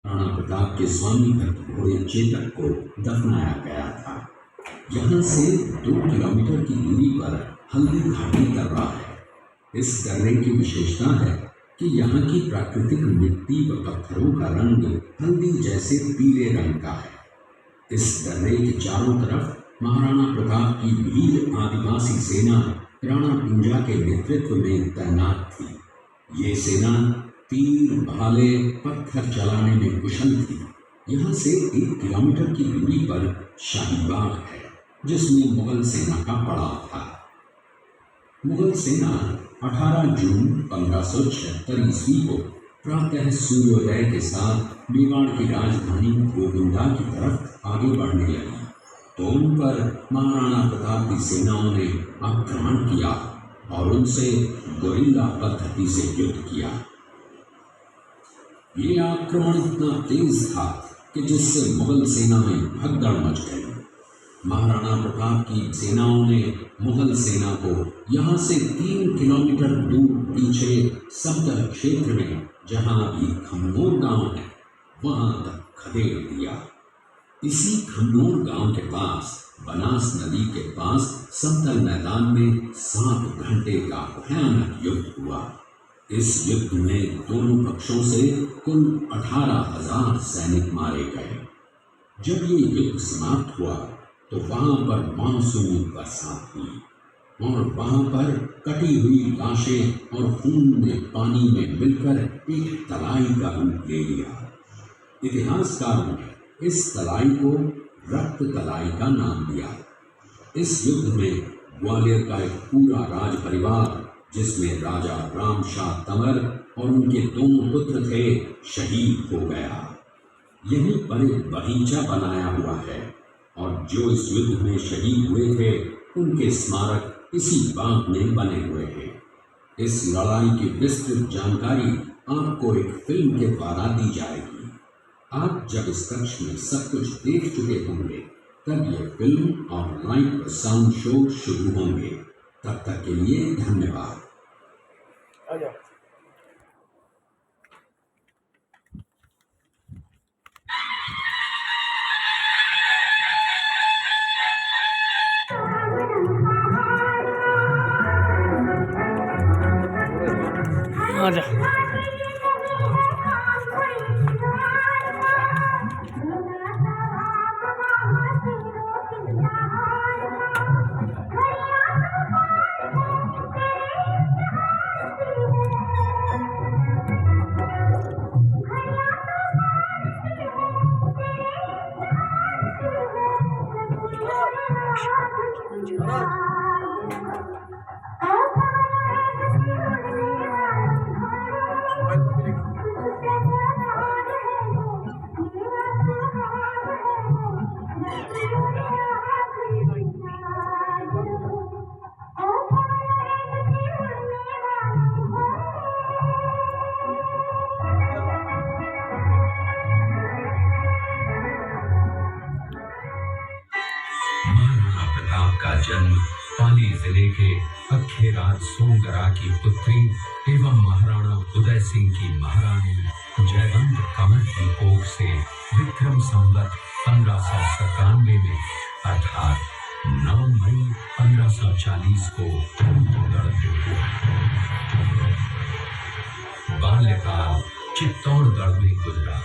राणा प्रताप के स्वामी भक्त घोड़े चेतक को दफनाया गया था। यहाँ से 2 किलोमीटर की दूरी पर हल्दी घाटी दर्रा है। इस दर्रे की विशेषता है कि यहाँ की प्राकृतिक मिट्टी व पत्थरों का रंग हल्दी जैसे पीले रंग का है। इस दर्रे के चारों तरफ महाराणा प्रताप की भील आदिवासी सेना राणा कुंजा के नेतृत्व में तैनात थी। ये सेना तीर, भाले, पत्थर चलाने में कुशल थी। यहाँ से 1 किलोमीटर की दूरी पर शाही बाग है, जिसमें मुगल सेना का पड़ाव था। मुगल सेना 18 जून 1576 ईस्वी को प्रातः सूर्योदय के साथ मेवाड़ की राजधानी गोविंदा की तरफ आगे बढ़ने लगी तो उन पर महाराणा प्रताप की सेनाओं ने आक्रमण किया और उनसे गोरिल्ला पद्धति से युद्ध किया। ये आक्रमण इतना तेज था कि जिससे मुगल सेना में भगदड़ मच गई। महाराणा प्रताप की सेनाओं ने मुगल सेना को यहाँ से 3 किलोमीटर दूर पीछे समतल क्षेत्र में, जहाँ अभी खमनोर गांव है, वहां तक खदेड़ दिया। इसी खमनोर गांव के पास बनास नदी के पास समतल मैदान में 7 घंटे का भयानक युद्ध हुआ। इस युद्ध में दोनों पक्षों से कुल 18,000 सैनिक मारे गए। जब ये युद्ध समाप्त हुआ तो वहां पर मानसूनी बरसात हुई और वहां पर कटी हुई लाशें और खून ने पानी में मिलकर एक तलाई का रूप ले लिया। इतिहासकारों ने इस तलाई को रक्त तलाई का नाम दिया। इस युद्ध में ग्वालियर का एक पूरा राज परिवार, जिसमें राजा रामशाह तंवर और उनके 2 पुत्र थे, शहीद हो गया। यहीं पर एक बगीचा बनाया हुआ है और जो इस युद्ध में शहीद हुए थे उनके स्मारक इसी बाग में बने हुए हैं। इस लड़ाई की विस्तृत जानकारी आपको एक फिल्म के द्वारा दी जाएगी। आप जब इस कक्ष में सब कुछ देख चुके होंगे तब यह फिल्म और लाइट व साउंड शो शुरू होंगे। तब तक के लिए धन्यवाद। आजा। का जन्म पाली जिले के अखेराज सोंगरा की पुत्री एवं महाराणा उदय सिंह की महारानी जयवंत कमल की कोख से विक्रम संवत 1597 में अर्थात 9 मई 1540 को चित्तौड़गढ़ में हुआ। बाल्यकाल चित्तौड़गढ़ में गुजरा।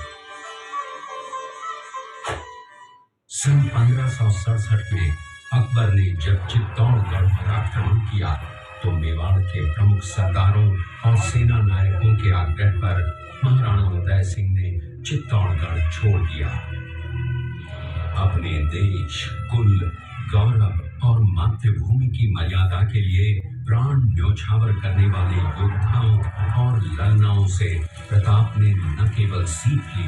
सन 1567 में अकबर ने जब चित्तौड़गढ़ पर आक्रमण किया तो मेवाड़ के प्रमुख सरदारों और सेना नायकों के आग्रह पर महाराणा उदय सिंह ने चित्तौड़गढ़ छोड़ दिया। अपने देश, कुल, गौरव और मातृभूमि की मर्यादा के लिए प्राण न्योछावर करने वाले योद्धाओं और ललनाओं से प्रताप ने न केवल सीख ली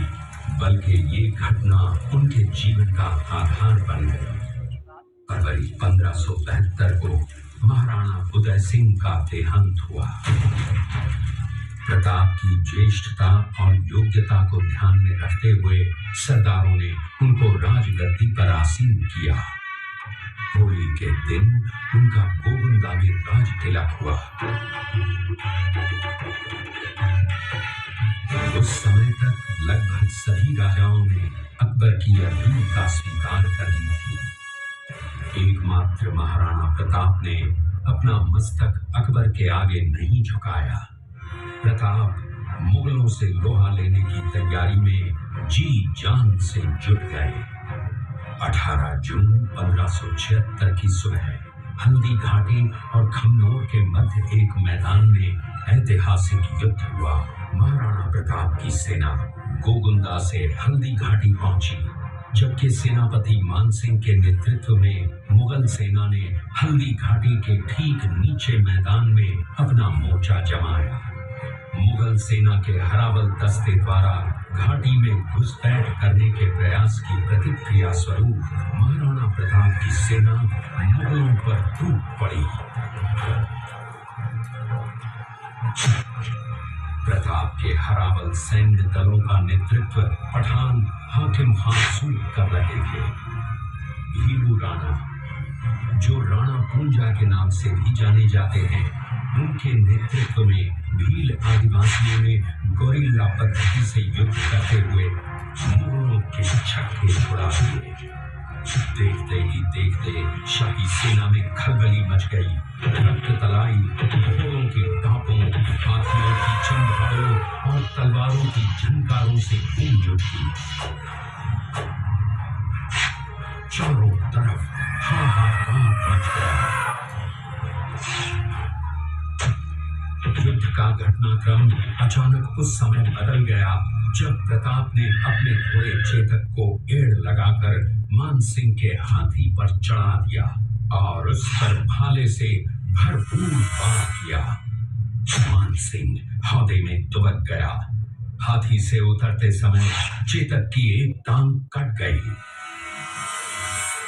बल्कि ये घटना उनके जीवन का आधार बन गई। फरवरी 1572 को महाराणा उदय सिंह का देहांत हुआ। प्रताप की ज्येष्ठता और योग्यता को ध्यान में रखते हुए सरदारों ने उनको राजगद्दी पर आसीन किया। होली के दिन उनका गोविंदा में राज तिलक हुआ। उस समय तक लगभग सभी राजाओं ने अकबर की यह वीरता स्वीकार कर ली थी। एकमात्र महाराणा प्रताप ने अपना मस्तक अकबर के आगे नहीं झुकाया। प्रताप मुगलों से लोहा लेने की तैयारी में जी जान से जुट गए। 18 जून 1576 की सुबह हल्दी घाटी और खमनोर के मध्य एक मैदान में ऐतिहासिक युद्ध हुआ। महाराणा प्रताप की सेना गोगुंदा से हल्दी घाटी पहुंची, जबकि सेनापति मानसिंह के नेतृत्व में मुगल सेना ने हल्दी घाटी के ठीक नीचे मैदान में अपना मोर्चा जमाया। मुगल सेना के हरावल दस्ते द्वारा घाटी में घुसपैठ करने के प्रयास की प्रतिक्रिया स्वरूप महाराणा प्रताप की सेना मुगलों पर टूट पड़ी। प्रताप के हरावल सैन्य दलों का नेतृत्व पठान हाकिम खान सूद कर रहे थे। भीलू राणा, जो राणा पूंजा के नाम से भी जाने जाते हैं, उनके नेतृत्व में भील आदिवासियों ने गोरिल्ला पद्धति से युद्ध करते हुए मुगलों के छक्के छुड़ा दिए। देखते ही देखते शाही सेना में खलबली मच गई। रक्त तलाई घोड़ों की टापों, हाथियों की चमगादड़ों और तलवारों की झनकारों से गूंज उठी। चारों तरफ हाहाकार मच गया। युद्ध का घटनाक्रम अचानक उस समय बदल गया जब प्रताप ने अपने घोड़े चेतक को एड़ लगाकर मानसिंह के हाथी पर चढ़ा दिया और उस पर भाले से भरपूर वार किया। मानसिंह हौदे में दुबक गया। हाथी से उतरते समय चेतक की एक टांग कट गई।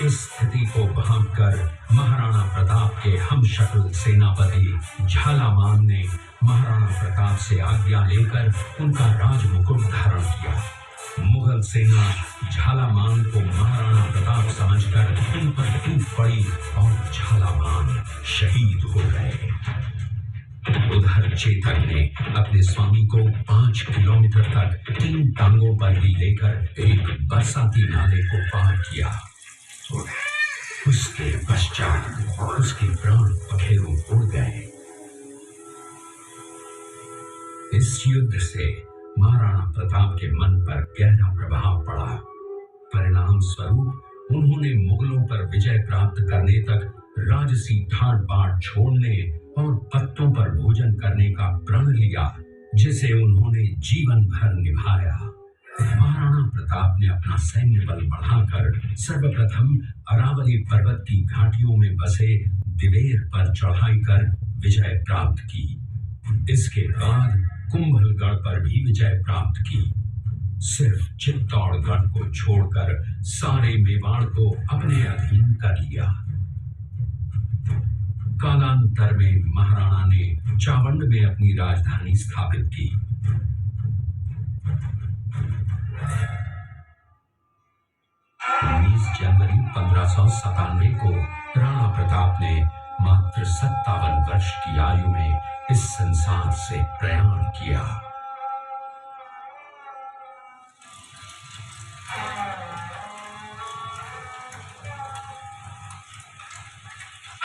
इस स्थिति को भांपकर महाराणा प्रताप के हमशक्ल सेनापति झालामान ने महाराणा प्रताप से आज्ञा लेकर उनका राजमुकुट धारण किया। मुगल सेना झालामान को महाराणा प्रताप समझकर उन पर टूट पड़ी और झालामान शहीद हो गए। उधर चेतक ने अपने स्वामी को 5 किलोमीटर तक 3 टांगों पर ही लेकर एक बरसाती नाले को पार किया। उसके पश्चात उसके प्राण पखेरु उड़ गए। इस युद्ध से महाराणा प्रताप के मन पर गहरा प्रभाव पड़ा। परिणाम स्वरूप उन्होंने मुगलों पर विजय प्राप्त करने तक राजसी ठाट बाट छोड़ने और पत्तों पर भोजन करने का प्रण लिया, जिसे उन्होंने जीवन भर निभाया। महाराणा प्रताप ने अपना सैन्य बल बढ़ाकर सर्वप्रथम अरावली पर्वत की घाटियों में बसे दिलेर पर चढ़ाई कर विजय प्राप्त की। इसके बाद कुंभलगढ़ पर भी विजय प्राप्त की। सिर्फ चित्तौड़गढ़ को छोड़कर सारे मेवाड़ को अपने अधीन कर लिया। कालांतर में महाराणा ने चावंड में अपनी राजधानी स्थापित की। 19 जनवरी 1597 को राणा प्रताप ने मात्र 57 वर्ष की आयु में इस संसार से प्रयाण किया।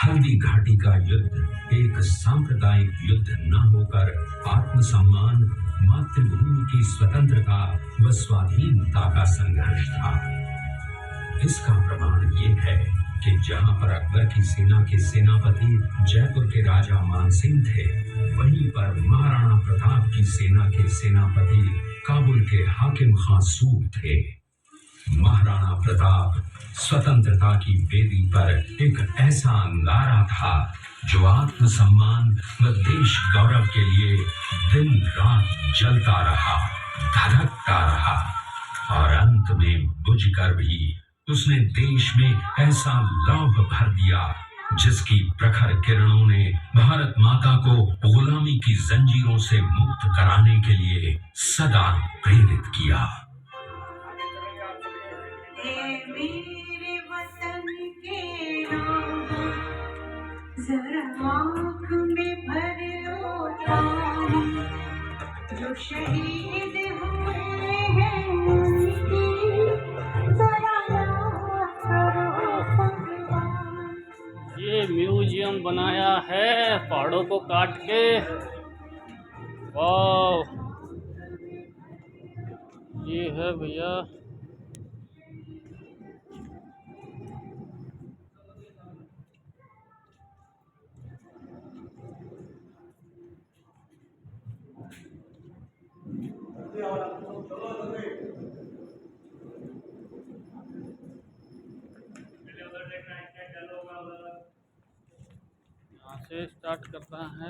हल्दी घाटी का युद्ध एक सांप्रदायिक युद्ध न होकर आत्मसम्मान, मातृभूमि की स्वतंत्रता व स्वाधीनता का संघर्ष था। इसका प्रमाण ये है कि जहां पर अकबर की सेना के सेनापति जयपुर के राजा मानसिंह थे, वहीं पर महाराणा प्रताप की सेना के सेनापति काबुल के हाकिम खान सूद थे। महाराणा प्रताप स्वतंत्रता की वेदी पर एक ऐसा अंगारा था जो आत्मसम्मान व देश गौरव के लिए दिन रात जलता रहा, धधकता रहा और अंत में बुझकर भी उसने देश में ऐसा लौह भर दिया जिसकी प्रखर किरणों ने भारत माता को गुलामी की जंजीरों से मुक्त कराने के लिए सदा प्रेरित किया। मेरे वतन के नाम जरा आँख में भर लो ताम, जो शहीद हुए हैं उनकी जरा याद करो भगवान। ये म्यूजियम बनाया है पहाड़ों को काट के। वाह, ये है भैया यहाँ से स्टार्ट करता है।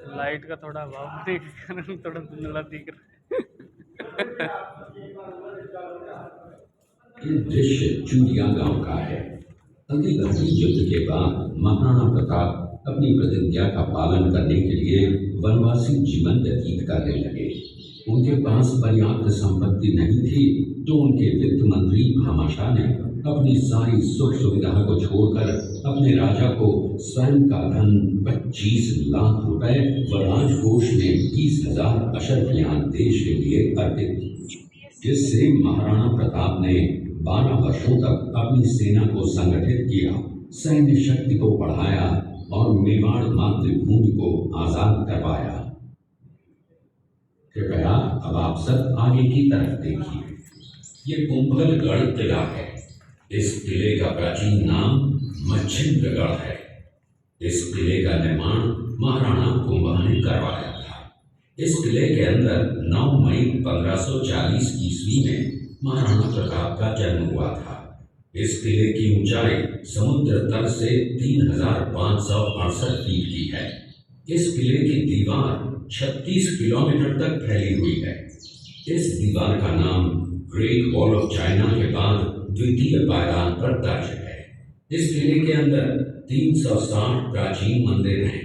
लाइट का थोड़ा अभाव के कारण थोड़ा धुंधला दिख रहा है। ये दृश्य चूड़िया गांव का है। अलीगढ़ युद्ध के बाद महाराणा प्रताप अपनी प्रतिज्ञा का पालन करने के लिए वनवासी जीवन व्यतीत करने लगे। उनके पास पर्याप्त संपत्ति नहीं थी तो उनके वित्त मंत्री भामाशाह ने अपनी सारी सुख सुविधा को छोड़कर अपने राजा को स्वयं का धन 25 लाख रुपए व राजकोष में 20,000 अशर्फियां देश के लिए अर्पित की, जिससे महाराणा प्रताप ने 12 वर्षों तक अपनी सेना को संगठित किया, सैन्य शक्ति को बढ़ाया और मेवाड़ मातृभूमि को आजाद करवाया। कृपया अब आप सब आगे की तरफ देखिए। ये कुंभलगढ़ किला है। इस किले का प्राचीन नाम मच्छिंद्रगढ़ है। इस किले का निर्माण महाराणा कुंभा ने करवाया था। इस किले के अंदर 9 मई 1540 ईस्वी में महाराणा प्रताप का जन्म हुआ था। इस किले की ऊंचाई समुद्र तल से 3,568 फीट की है। इस किले की दीवार 36 किलोमीटर तक फैली हुई है। इस दीवार का नाम ग्रेट वॉल ऑफ चाइना के बाद द्वितीय पायदान पर दर्ज है। इस किले के अंदर 360 प्राचीन मंदिर हैं।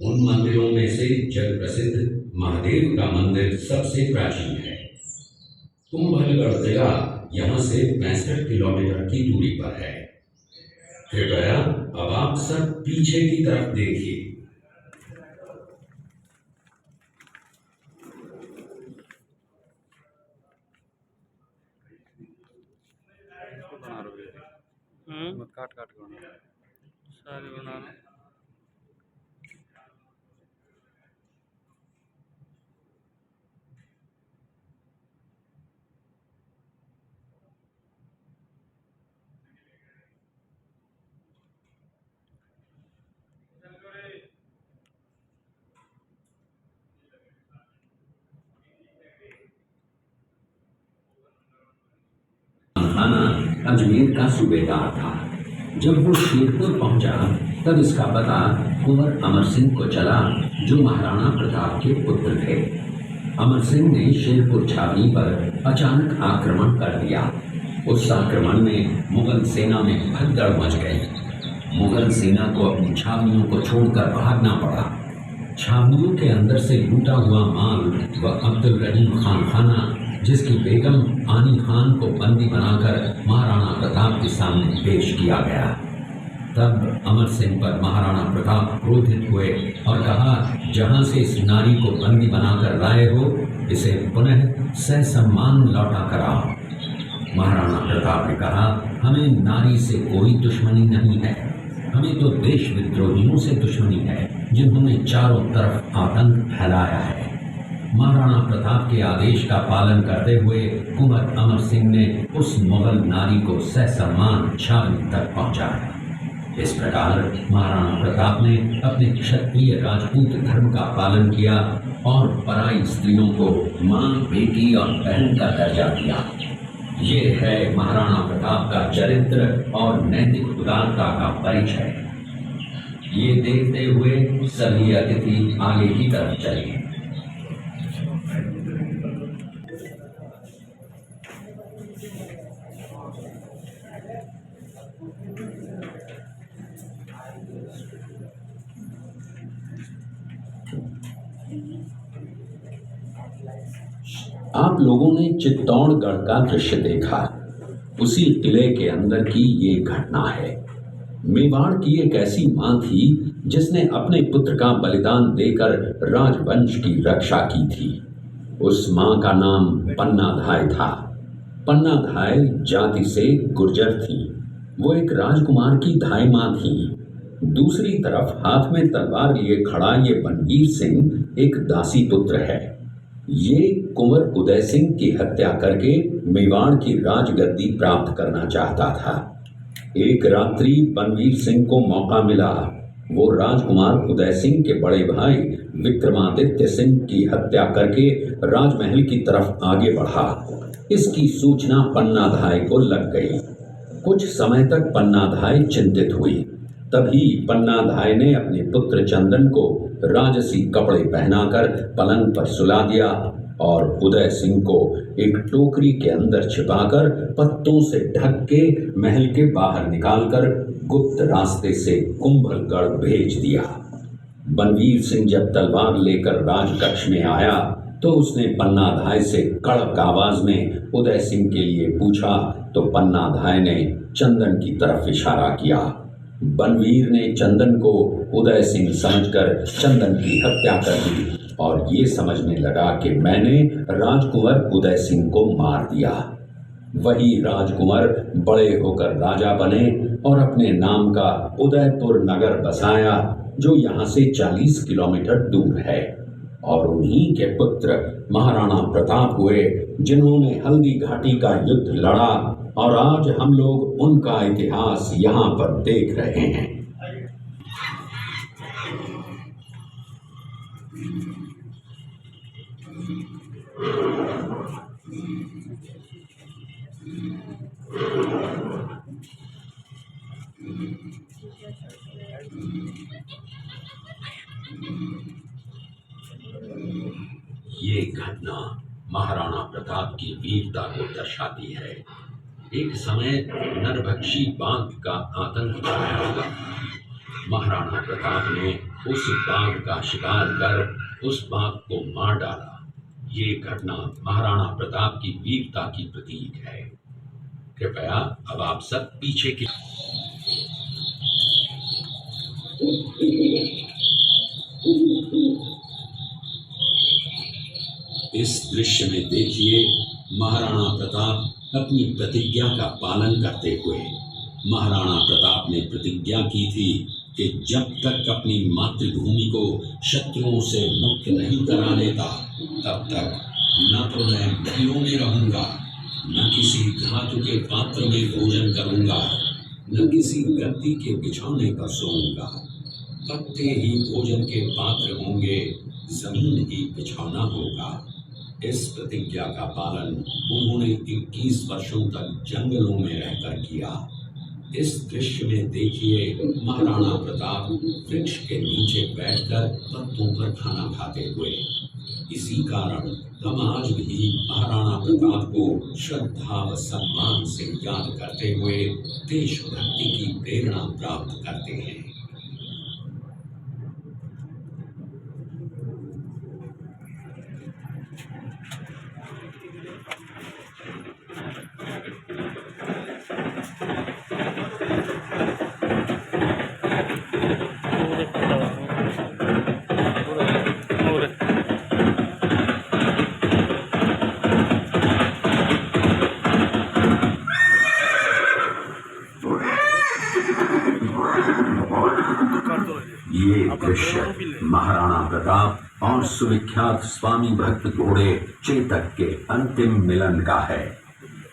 उन मंदिरों में से जग प्रसिद्ध महादेव का मंदिर सबसे प्राचीन है। कुंभलगढ़ किला यहाँ से 65 किलोमीटर की दूरी पर है। कृपया अब आप सब पीछे की तरफ देखिए। काट काट सारे बनाना। खाना अजमेर का सूबेदार था। जब वो शेरपुर पहुंचा तब इसका पता कुंवर अमर सिंह को चला, जो महाराणा प्रताप के पुत्र थे। अमर सिंह ने शेरपुर छावनी पर अचानक आक्रमण कर दिया। उस आक्रमण में मुगल सेना में भगदड़ मच गई। मुगल सेना को अपनी छावनियों को छोड़कर भागना पड़ा। छावनियों के अंदर से लूटा हुआ माल व अब्दुल रहीम खान खाना, जिसकी बेगम आनी खान को बंदी बनाकर महाराणा प्रताप के सामने पेश किया गया। तब अमर सिंह पर महाराणा प्रताप क्रोधित हुए और कहा, जहां से इस नारी को बंदी बनाकर लाए हो, इसे पुनः ससम्मान लौटा कर आओ। महाराणा प्रताप ने कहा, हमें नारी से कोई दुश्मनी नहीं है, हमें तो देश विद्रोहियों से दुश्मनी है, जिन्होंने चारों तरफ आतंक फैलाया है। महाराणा प्रताप के आदेश का पालन करते हुए कुंवर अमर सिंह ने उस मुगल नारी को ससम्मान छावनी तक पहुंचाया। इस प्रकार महाराणा प्रताप ने अपने क्षत्रिय राजपूत धर्म का पालन किया और पराई स्त्रियों को मां, बेटी और बहन का दर्जा दिया। ये है महाराणा प्रताप का चरित्र और नैतिक उदारता का परिचय। ये देखते हुए सभी अतिथि आगे की तरफ चले। आप लोगों ने चित्तौड़गढ़ का दृश्य देखा। उसी किले के अंदर की ये घटना है। मेवाड़ की एक ऐसी मां थी जिसने अपने पुत्र का बलिदान देकर राजवंश की रक्षा की थी। उस मां का नाम पन्नाधाय था। पन्नाधाय जाति से गुर्जर थी। वो एक राजकुमार की धाय मां थी। दूसरी तरफ हाथ में तलवार लिए खड़ा ये बनवीर सिंह एक दासी पुत्र है। ये कुंवर उदय सिंह की हत्या करके मेवाड़ की राजगद्दी प्राप्त करना चाहता था। एक रात्रि बनवीर सिंह को मौका मिला। वो राजकुमार उदय सिंह के बड़े भाई विक्रमादित्य सिंह की हत्या करके राजमहल की तरफ आगे बढ़ा। इसकी सूचना पन्नाधाय को लग गई। कुछ समय तक पन्नाधाय चिंतित हुई। तभी पन्नाधाय ने अपने पुत्र चंदन को राजसी कपड़े पहनाकर पलंग पर सुला दिया और उदय सिंह को एक टोकरी के अंदर छिपाकर पत्तों से ढक के महल के बाहर निकालकर गुप्त रास्ते से कुंभलगढ़ भेज दिया। बनवीर सिंह जब तलवार लेकर राजकक्ष में आया तो उसने पन्नाधाय से कड़क आवाज में उदय सिंह के लिए पूछा तो पन्नाधाय ने चंदन की तरफ इशारा किया। बनवीर ने चंदन को उदय सिंह समझकर चंदन की हत्या कर दी और ये समझने लगा कि मैंने राजकुंवर उदय सिंह को मार दिया। वही राजकुंवर बड़े होकर राजा बने और अपने नाम का उदयपुर नगर बसाया जो यहाँ से 40 किलोमीटर दूर है। और उन्हीं के पुत्र महाराणा प्रताप हुए जिन्होंने हल्दी घाटी का युद्ध लड़ा और आज हम लोग उनका इतिहास यहाँ पर देख रहे हैं। ये घटना महाराणा प्रताप की वीरता को दर्शाती है। एक समय नरभक्षी बाघ का आतंक छाया हुआ। महाराणा प्रताप ने उस बाघ का शिकार कर उस बाघ को मार डाला। ये घटना महाराणा प्रताप की वीरता की प्रतीक है। कृपया अब आप सब पीछे की इस दृश्य में देखिए महाराणा प्रताप अपनी प्रतिज्ञा का पालन करते हुए। महाराणा प्रताप ने प्रतिज्ञा की थी कि जब तक अपनी मातृभूमि को शत्रुओं से मुक्त नहीं करा लेता तब तक न तो मैं महलों में रहूंगा, न किसी धातु के पात्र में भोजन करूंगा, न किसी गद्दी के बिछौने पर सोऊंगा। पत्ते ही भोजन के पात्र होंगे, जमीन ही बिछौना होगा। इस प्रतिज्ञा का पालन उन्होंने 21 वर्षों तक जंगलों में रहकर किया। इस दृश्य में देखिए महाराणा प्रताप वृक्ष के नीचे बैठकर पत्तों पर खाना खाते हुए। इसी कारण हम आज भी महाराणा प्रताप को श्रद्धा व सम्मान से याद करते हुए देशभक्ति की प्रेरणा प्राप्त करते हैं। ये दृश्य महाराणा प्रताप और सुविख्यात स्वामी भक्त घोड़े चेतक के अंतिम मिलन का है।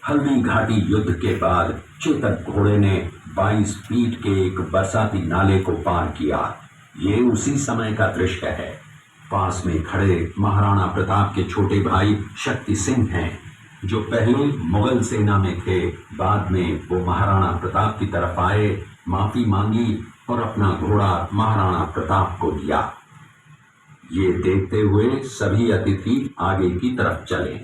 हल्दी घाटी युद्ध के बाद चेतक घोड़े ने 22 फीट के एक बरसाती नाले को पार किया। ये उसी समय का दृश्य है। पास में खड़े महाराणा प्रताप के छोटे भाई शक्ति सिंह हैं, जो पहले मुगल सेना में थे। बाद में वो महाराणा प्रताप की तरफ आए, माफी मांगी और अपना घोड़ा महाराणा प्रताप को दिया। ये देखते हुए सभी अतिथि आगे की तरफ चले।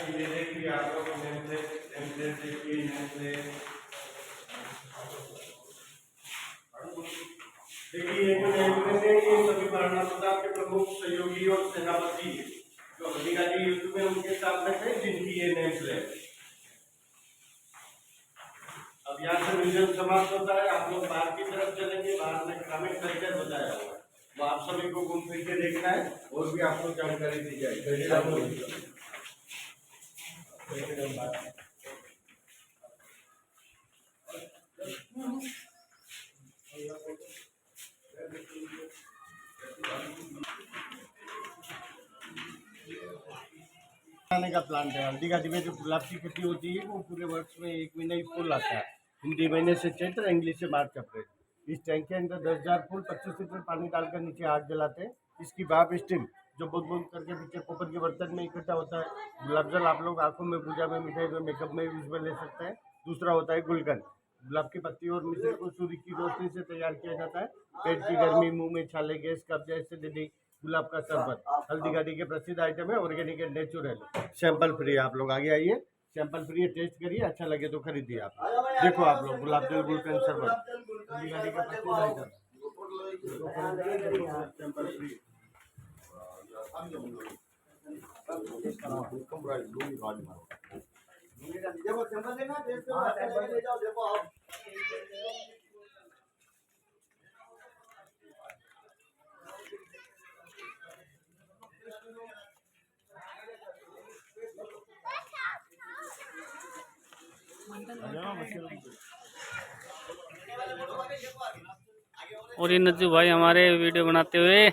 ये देखिए आप लोग नेम प्लेट देखिए, नेम प्लेट देखिए, ये जो नेम प्लेट है ये सभी महाराणा प्रताप के प्रमुख सहयोगी और सेनापति जो हल्दीघाटी युद्ध में उनके साथ में थे जिनकी ये नेम प्लेट। अब यहाँ से म्यूजियम समाप्त होता है, आप लोग बाहर की तरफ चलेंगे, बाहर में ग्रामीण कल्चर बताया हुआ है, वो आप सभी को घूम फिर के देखना है और भी आपको जानकारी दी जाएगी। आने का प्लान है। हल्दीघाटी में जो गुलाब की खेती होती है वो पूरे वर्ष में 1 महीना ही फूल आता है। हिंदी महीने से चैत्र, इंग्लिश से मार्च अप्रैल। इस टैंक के अंदर 10,000 फूल 25 लीटर पानी डालकर नीचे आग जलाते हैं। इसकी भाप स्टीम जो बूंद बूंद करके पीछे कोपर के बर्तन में इकट्ठा होता है। गुलाब जल आप लोग आंखों में, पूजा में, मिठाई में, मेकअप में यूज में ले सकते हैं। दूसरा होता है गुलकंद। गुलाब की पत्ती और मिश्री को सूर्य की रोशनी से तैयार किया जाता है। पेट की गर्मी, मुंह में छाले, गैस, कब्ज, एसिडिटी, गुलाब का शरबत हल्दीघाटी के प्रसिद्ध आइटम है। Organic and natural, sample free. आप लोग आगे आइए, सैंपल फ्री है, टेस्ट करिए, अच्छा लगे तो खरीदिए। आप देखो, आप लोग गुलाब जल, गुलकंद, शरबत हल्दीघाटी का प्रसिद्ध आइटम, सैंपल फ्री। देखो सैंपल देना, टेस्ट करो, अच्छा लगे ले जाओ। देखो आप और ये नज्जू भाई हमारे वीडियो बनाते हुए